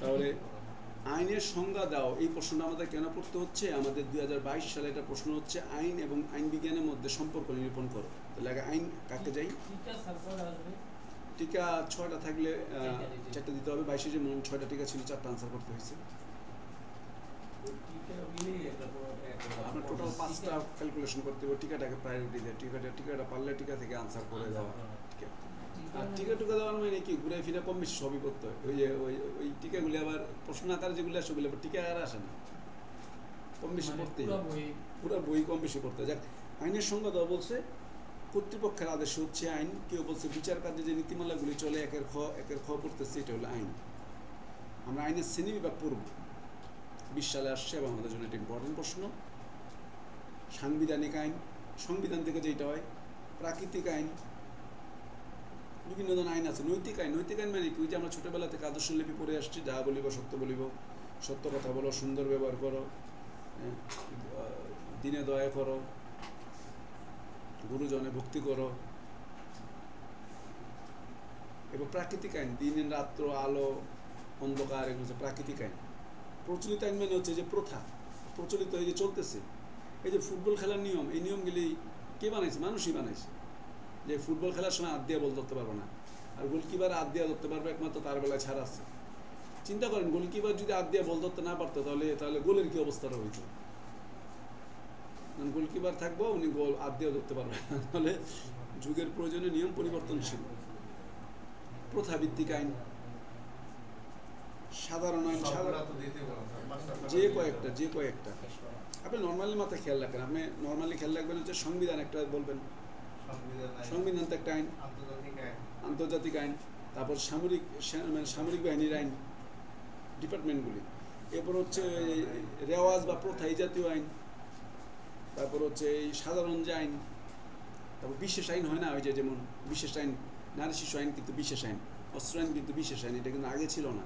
তাহলে আইনের সংজ্ঞা দাও, এই প্রশ্নটা আমাদের কেন পড়তে হচ্ছে? আমাদের 2022 সালে একটা প্রশ্ন হচ্ছে আইন এবং আইন বিজ্ঞানের মধ্যে সম্পর্ক নিরূপণ করো। তাহলে আগে আইন কাকে যাই, টিকা 6টা থাকলে 4টা দিতে হবে। 22-এ যেমন 6টা টিকা ছিল, 4টা আনসার করতে হয়েছে। আপনার টোটাল 5টা ক্যালকুলেশন করতে হবে, টিকাটাকে প্রায়োরিটি দেয়, টিকাটা পারলে টিকা থেকে আনসার করে দেওয়া। আর টিকা টুকা দেওয়ার মানে কি, ঘুরে ফিরে কম বেশি সবই করতে হয়। ওই যে ওই টিকাগুলি আবার প্রশ্ন আকারে যেগুলো আসে ওগুলো আবার টিকা আকারে আসে না, কম বেশি পড়তে, পুরো বই কম বেশি পড়তে। যাক, আইনের সংজ্ঞা দেওয়া বলছে কর্তৃপক্ষের আদেশ হচ্ছে আইন। কেউ বলছে বিচার কার্যে যে নীতিমালাগুলি চলে একের খ পড়তেছে, এটা হলো আইন। আমরা আইনের শ্রেণী বিভাগ পড়ব, 20 সালে আসছে এবং আমাদের জন্য একটা ইম্পর্টেন্ট প্রশ্ন। সাংবিধানিক আইন, সংবিধান থেকে যেটা হয়। প্রাকৃতিক আইন, বিভিন্ন ধরনের আইন আছে। নৈতিক আইন, নৈতিক আইন মানে কি, যে আমরা ছোটোবেলা থেকে আদর্শ লিপি পড়ে আসছি, যা বলিব সত্য বলিব, সত্য কথা বলো, সুন্দর ব্যবহার করো, দিনে দয়া করো, গুরুজনে ভক্তি করো। এবং প্রাকৃতিক আইন, দিনের রাত্র, আলো অন্ধকার, এগুলো হচ্ছে প্রাকৃতিক আইন। প্রচলিত আইন মানে হচ্ছে যে প্রথা, প্রচলিত এই যে চলতেছে, এই যে ফুটবল খেলার নিয়ম, এই নিয়মগুলি কে বানাইছে? মানুষই বানাইছে। যে ফুটবল খেলার সময় হাত দিয়ে বল ধরতে পারবে না, আর গোলকিপার হাত দিয়ে ধরতে পারবে একমাত্র তার বেলায় ছাড় আছে। চিন্তা করেন, গোলকিপার যদি হাত দিয়ে বল ধরতে না পারতো তাহলে গোলের কি অবস্থাটা হইতো? গোলকিপার থাকবো, উনি গোল হাত দিয়ে ধরতে পারবে না। তাহলে যুগের প্রয়োজনে নিয়ম পরিবর্তনশীল। প্রথাভিত্তিক আইন, সাধারণ আইন, যে কয়েকটা আপনি নর্মালি মাথায় খেয়াল রাখেন। আপনি নর্মালি খেয়াল রাখবেন হচ্ছে সংবিধান একটা বলবেন, সংবিধান তো একটা আইন, আন্তর্জাতিক আইন, তারপর সামরিক বাহিনীর আইন, ডিপার্টমেন্টগুলি, এরপর হচ্ছে রেওয়াজ বা প্রথা, এই জাতীয় আইন, তারপর হচ্ছে এই সাধারণ যে আইন, তারপর বিশেষ আইন হয় না, ওই যে যেমন বিশেষ আইন, নারী শিশু আইন কিন্তু বিশেষ আইন, অস্ত্র আইন কিন্তু বিশেষ আইন, এটা কিন্তু আগে ছিল না।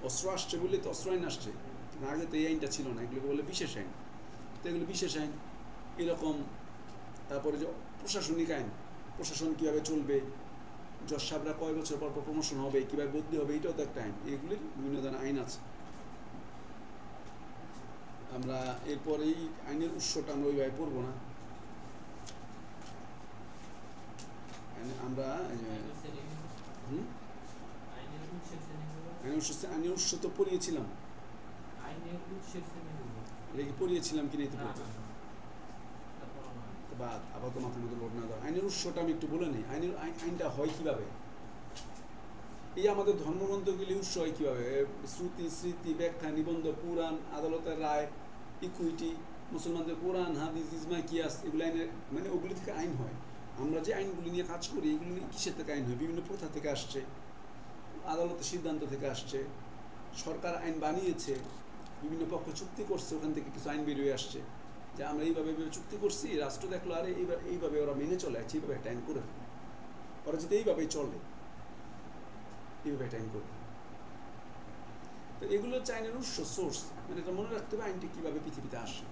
অস্ত্র আসছে বলে তো অস্ত্র আইন আসছে, কিন্তু আগে তো এই আইনটা ছিল না, এগুলোকে বলে বিশেষ আইন। তো এগুলো বিশেষ আইন এরকম। তারপরে যে প্রশাসনিক আইন, প্রশাসন কীভাবে চলবে, জজ সাহেবরা কয় বছর পর প্রমোশন হবে, কীভাবে বদলি হবে, এটাও তো একটা আইন। এগুলির বিভিন্ন ধরনের আইন আছে। আমরা এরপর এই আইনের উৎসটা আমরা ওইভাবে পড়বো না। আমরা আইনের উৎস তো পড়িয়েছিলাম, এটা কি পড়িয়েছিলাম কিনা এতে পড়বো বা আবার তো মাথার মধ্যে লোড না দাও। আইনের উৎসটা আমি একটু বলে নিই। আইনটা হয় কীভাবে, এই আমাদের ধর্মগ্রন্থগুলি উৎস হয় কীভাবে? শ্রুতি, স্মৃতি, ব্যাখ্যা, নিবন্ধ, পুরাণ, আদালতের রায়, ইকুইটি, মুসলমানদের কোরআন, হাদিস, ইজমা, কিয়াস, এগুলো আইনের মানে ওগুলি থেকে আইন হয়। আমরা যে আইনগুলি নিয়ে কাজ করি, এগুলি কিসের থেকে আইন হয়? বিভিন্ন প্রথা থেকে আসছে, আদালতের সিদ্ধান্ত থেকে আসছে, সরকার আইন বানিয়েছে, বিভিন্ন পক্ষ চুক্তি করছে, ওখান থেকে কিছু আইন বেরিয়ে আসছে যে আমরা এইভাবে চুক্তি করছি, রাষ্ট্র দেখলো আরে এইভাবে ওরা মেনে চলে আছে, এইভাবে একটা আইন করে ওরা যদি এইভাবেই চলে, এইভাবে একটা আইন করে। তো এগুলো হচ্ছে আইনের উৎস, সোর্স। মানে এটা মনে রাখতে হবে আইনটি কীভাবে পৃথিবীতে আসে।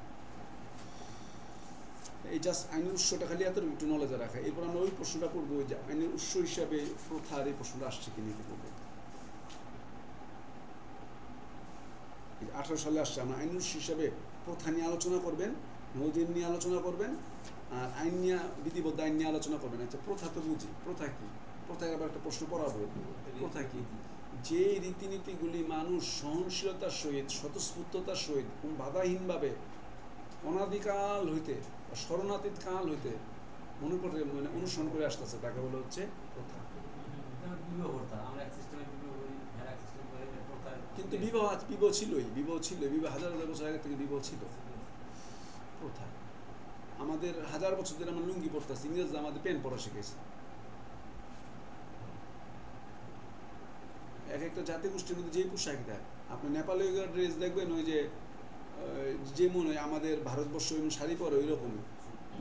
এই জাস্ট আইনের উৎসটা খালি এত একটু নলেজে রাখা। এরপর আমরা ওই প্রশ্নটা করবো যে আইনের উৎস হিসাবে প্রথার এই প্রশ্নটা আসছে কি নিতে করবো। 18 সালে আসছে। আমরা আইনের উৎস হিসাবে প্রথা নিয়ে আলোচনা করবেন, নজির নিয়ে আলোচনা করবেন, আর আইন নিয়ে, বিধিবদ্ধ আইন নিয়ে আলোচনা করবেন। আচ্ছা, প্রথা তো বুঝি, প্রথা কি? প্রথায় আবার একটা প্রশ্ন পড়াবো, প্রথা কি? যে রীতিনীতিগুলি মানুষ সহনশীলতার সহিত, স্বতঃস্ফূর্ততার সহিত, বাধাহীনভাবে অনাদিকাল হইতে, শরণাতীত কাল হইতে মনে করে মানে অনুসরণ করে আসতেছে, তাকে বলে হচ্ছে প্রথা। কিন্তু বিবাহ ছিলই, বিবাহ হাজার বছর আগে থেকে বিবাহ ছিল। প্রথা আমাদের হাজার বছর ধরে আমরা লুঙ্গি পরতেছি, ইংরেজরা আমাদের প্যান্ট পরা শিখেছে। এক একটা জাতিগোষ্ঠীর মধ্যে যে পোশাক দেয়, আপনি নেপালি ড্রেস দেখবেন, ওই যে যেমন আমাদের ভারতবর্ষ শাড়ি পরে ওই রকমই,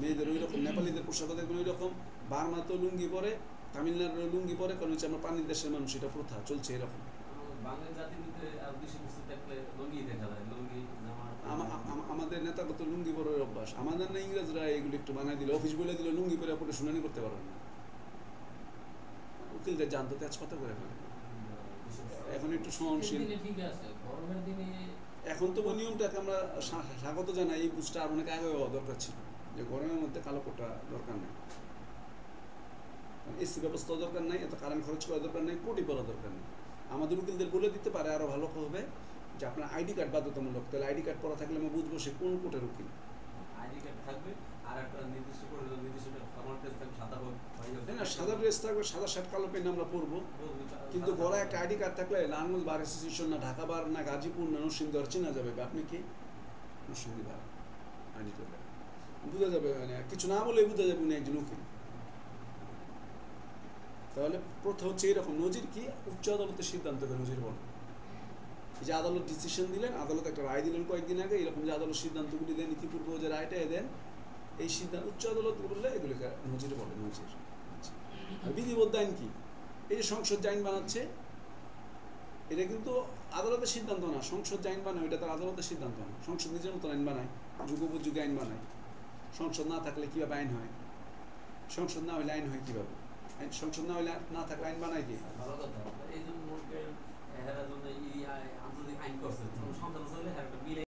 মেয়েদের ওই রকম, নেপালিদের পোশাকও দেখবেন ওই রকম, বার্মা তো লুঙ্গি পরে, তামিলনাড়ুর লুঙ্গি পরে, কারণ হচ্ছে আমরা পানির দেশের মানুষ, এটা প্রথা চলছে এরকম। আমাদের নেতা কত লুঙ্গি পরে অভ্যাস, আমাদের না ইংরেজরা এগুলো একটু বানাই দিল, অফিস বলে দিল লুঙ্গি পরে পরে শুনানি করতে পারবেন না, উকিলদের জানতো তেজপাতা করে ফেলে। এখন একটু সহনশীল। ঠিক আছে, গরমের দিনে এখন তো ওই নিয়মটাকে আমরা স্বাগত জানাই, এই বুঝটা আর অনেক আগে হওয়া দরকার ছিল, যে গরমের মধ্যে কালো কোটটা দরকার নেই, এসি ব্যবস্থা দরকার নাই, এত কারেন্ট খরচ করা দরকার নেই, কোটি পড়া দরকার নেই। আমাদের উকিলদের বলে দিতে পারে আরও ভালো হবে যে আপনার আইডি কার্ড বাধ্যতামূলক, তাহলে আইডি কার্ড পড়া থাকলে আমরা বুঝবো সে কোন কোর্টের উকিল। আইডি কার্ড থাকবে আর একটা নির্দিষ্ট করে নির্দিষ্ট আমার ড্রেস থাকবে সাদা হোক, তাই না, সাদা ড্রেস থাকবে, সাদা শার্ট কালো প্যান্ট আমরা পরবো, কিন্তু গলায় একটা আইডি কার্ড থাকলে লালগঞ্জ বার অ্যাসোসিয়েশন না ঢাকা বার না গাজীপুর না নরসিংদী চেনা যাবে আপনি কি নরসিংদী বার আইডি কার্ড বোঝা যাবে, মানে কিছু না বলে বোঝা যাবে উনি একজন উকিল। তাহলে প্রথা হচ্ছে এরকম। নজির কি? উচ্চ আদালতের সিদ্ধান্তকে নজির বলে। এই যে আদালত ডিসিশন দিলেন, আদালত একটা রায় দিলেন কয়েকদিন আগে, এরকম যে আদালত সিদ্ধান্তগুলি দেন, ইতিপূর্ব যে রায়টা দেন, এই সিদ্ধান্ত উচ্চ আদালত বললে এগুলিকে নজির বলে, নজির। আর বিধিবদ্ধ আইন কি? এই যে সংসদ যে আইন বানাচ্ছে, এটা কিন্তু আদালতের সিদ্ধান্ত না, সংসদ যে আইন বানায় ওইটা তার আদালতের সিদ্ধান্ত না, সংসদ নিজের মতো আইন বানায়, যুগোপযোগী আইন বানায়। সংসদ না থাকলে কীভাবে আইন হয়? সংসদ না হলে আইন হয় কীভাবে? সংসদ না হলে না থাকলে আইন বানায় কি? ভালো কথা। এই